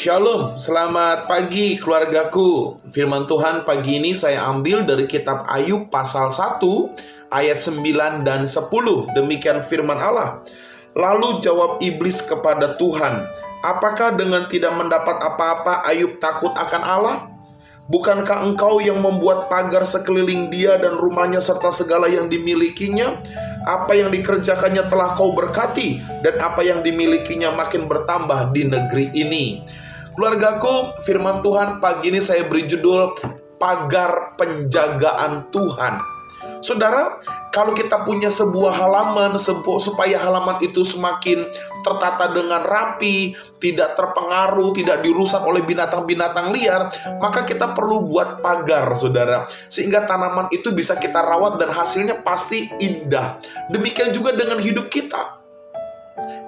Shalom, selamat pagi keluargaku. Firman Tuhan pagi ini saya ambil dari kitab Ayub pasal 1 ayat 9 dan 10. Demikian firman Allah. Lalu jawab iblis kepada Tuhan, apakah dengan tidak mendapat apa-apa Ayub takut akan Allah? Bukankah engkau yang membuat pagar sekeliling dia dan rumahnya serta segala yang dimilikinya? Apa yang dikerjakannya telah kau berkati, dan apa yang dimilikinya makin bertambah di negeri ini. Keluargaku, firman Tuhan pagi ini saya beri judul Pagar Penjagaan Tuhan. Saudara, kalau kita punya sebuah halaman, supaya halaman itu semakin tertata dengan rapi, tidak terpengaruh, tidak dirusak oleh binatang-binatang liar, maka kita perlu buat pagar, saudara, sehingga tanaman itu bisa kita rawat dan hasilnya pasti indah. Demikian juga dengan hidup kita.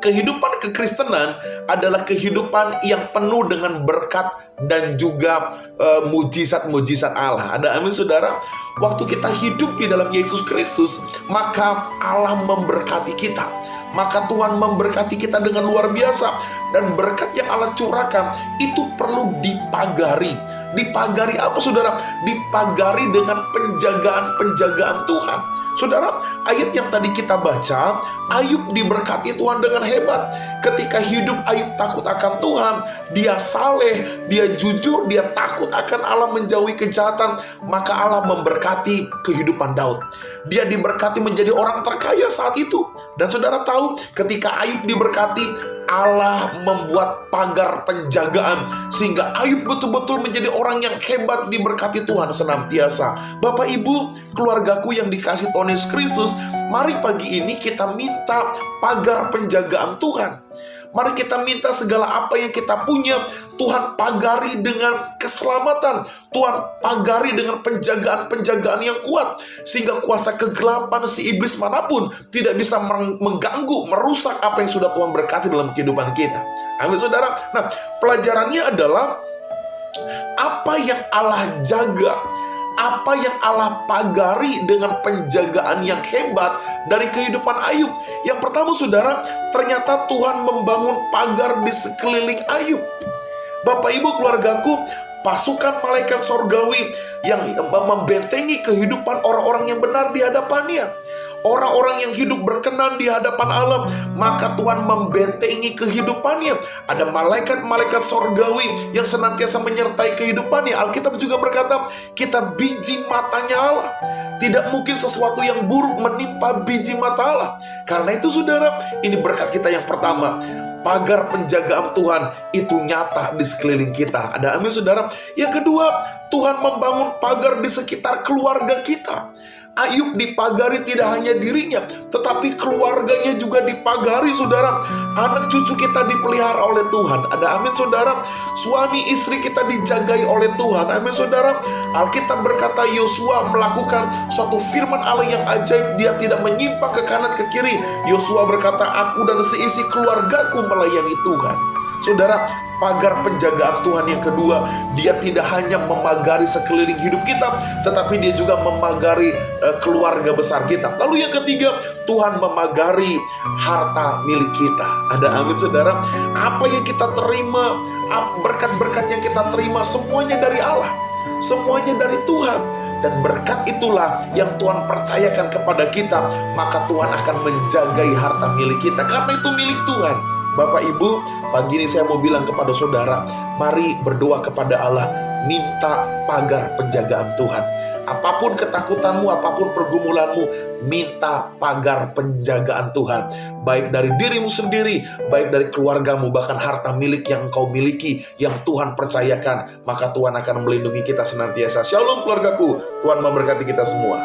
Kehidupan kekristenan adalah kehidupan yang penuh dengan berkat dan juga mujizat-mujizat Allah. Ada amin, saudara? Waktu kita hidup di dalam Yesus Kristus, maka Allah memberkati kita. Maka Tuhan memberkati kita dengan luar biasa. Dan berkat yang Allah curahkan itu perlu dipagari. Dipagari apa, saudara? Dipagari dengan penjagaan-penjagaan Tuhan. Saudara, ayat yang tadi kita baca, Ayub diberkati Tuhan dengan hebat. Ketika hidup Ayub takut akan Tuhan, dia saleh, dia jujur, dia takut akan Allah, menjauhi kejahatan, maka Allah memberkati kehidupan Daud. Dia diberkati menjadi orang terkaya saat itu. Dan saudara tahu, ketika Ayub diberkati, Allah membuat pagar penjagaan sehingga Ayub betul-betul menjadi orang yang hebat, diberkati Tuhan senantiasa. Bapak Ibu, keluargaku yang dikasih Tuhan Yesus Kristus, mari pagi ini kita minta pagar penjagaan Tuhan. Mari kita minta segala apa yang kita punya, Tuhan pagari dengan keselamatan. Tuhan pagari dengan penjagaan-penjagaan yang kuat, sehingga kuasa kegelapan si iblis manapun tidak bisa mengganggu, merusak apa yang sudah Tuhan berkati dalam kehidupan kita. Amin, saudara. Nah, pelajarannya adalah apa yang Allah jaga, apa yang Allah pagari dengan penjagaan yang hebat dari kehidupan Ayub. Yang pertama, saudara, ternyata Tuhan membangun pagar di sekeliling Ayub. Bapak Ibu, keluargaku, pasukan malaikat sorgawi yang membentengi kehidupan orang-orang yang benar di hadapannya. Orang-orang yang hidup berkenan di hadapan Allah, maka Tuhan membentengi kehidupannya. Ada malaikat-malaikat sorgawi yang senantiasa menyertai kehidupannya. Alkitab juga berkata, kita biji matanya Allah. Tidak mungkin sesuatu yang buruk menimpa biji mata Allah. Karena itu, saudara, ini berkat kita yang pertama. Pagar penjagaan Tuhan itu nyata di sekeliling kita. Ada amin, saudara. Yang kedua, Tuhan membangun pagar di sekitar keluarga kita. Ayub dipagari tidak hanya dirinya, tetapi keluarganya juga dipagari, saudara. Anak cucu kita dipelihara oleh Tuhan. Ada amin, saudara. Suami istri kita dijagai oleh Tuhan. Amin, saudara. Alkitab berkata Yosua melakukan suatu firman Allah yang ajaib. Dia tidak menyimpang ke kanan ke kiri. Yosua berkata, aku dan seisi keluargaku melayani Tuhan. Saudara, pagar penjagaan Tuhan yang kedua, dia tidak hanya memagari sekeliling hidup kita, tetapi dia juga memagari keluarga besar kita. Lalu yang ketiga, Tuhan memagari harta milik kita. Ada amin, saudara. Apa yang kita terima, berkat-berkat yang kita terima, semuanya dari Allah, semuanya dari Tuhan. Dan berkat itulah yang Tuhan percayakan kepada kita, maka Tuhan akan menjagai harta milik kita, karena itu milik Tuhan. Bapak Ibu, pagi ini saya mau bilang kepada saudara, mari berdoa kepada Allah, minta pagar penjagaan Tuhan. Apapun ketakutanmu, apapun pergumulanmu, minta pagar penjagaan Tuhan. Baik dari dirimu sendiri, baik dari keluargamu, bahkan harta milik yang engkau miliki, yang Tuhan percayakan, maka Tuhan akan melindungi kita senantiasa. Shalom keluargaku, Tuhan memberkati kita semua.